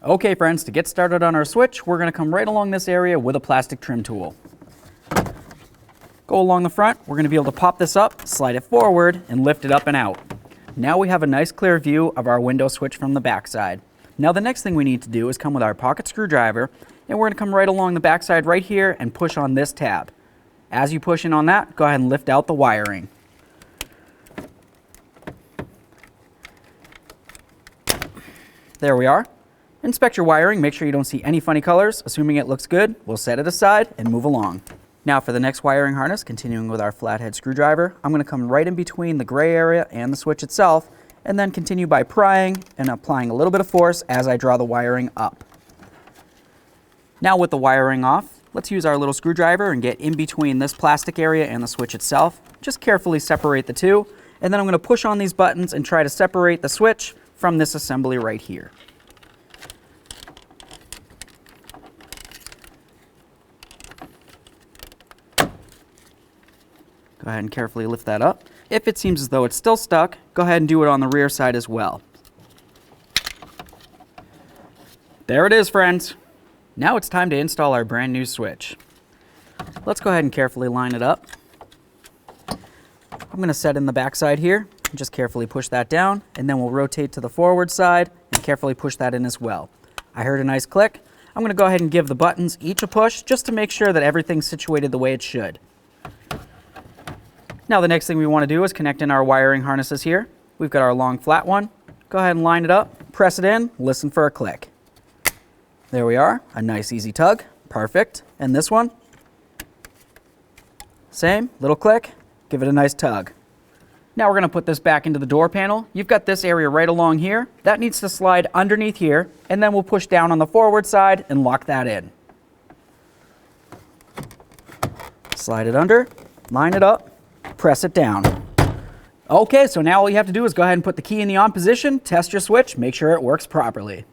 Okay friends, to get started on our switch, we're going to come right along this area with a plastic trim tool. Go along the front, we're going to be able to pop this up, slide it forward, and lift it up and out. Now we have a nice clear view of our window switch from the back side. Now the next thing we need to do is come with our pocket screwdriver, and we're going to come right along the back side right here and push on this tab. As you push in on that, go ahead and lift out the wiring. There we are. Inspect your wiring, make sure you don't see any funny colors. Assuming it looks good, we'll set it aside and move along. Now for the next wiring harness, continuing with our flathead screwdriver, I'm going to come right in between the gray area and the switch itself, and then continue by prying and applying a little bit of force as I draw the wiring up. Now with the wiring off, let's use our little screwdriver and get in between this plastic area and the switch itself. Just carefully separate the two, and then I'm going to push on these buttons and try to separate the switch from this assembly right here. Go ahead and carefully lift that up. If it seems as though it's still stuck, go ahead and do it on the rear side as well. There it is, friends. Now it's time to install our brand new switch. Let's go ahead and carefully line it up. I'm going to set in the back side here. Just carefully push that down, and then we'll rotate to the forward side and carefully push that in as well. I heard a nice click. I'm going to go ahead and give the buttons each a push just to make sure that everything's situated the way it should. Now the next thing we want to do is connect in our wiring harnesses here. We've got our long flat one. Go ahead and line it up, press it in, listen for a click. There we are, a nice easy tug, perfect. And this one, same, little click, give it a nice tug. Now we're going to put this back into the door panel. You've got this area right along here. That needs to slide underneath here, and then we'll push down on the forward side and lock that in. Slide it under, line it up, press it down. Okay, so now all you have to do is go ahead and put the key in the on position, test your switch, make sure it works properly.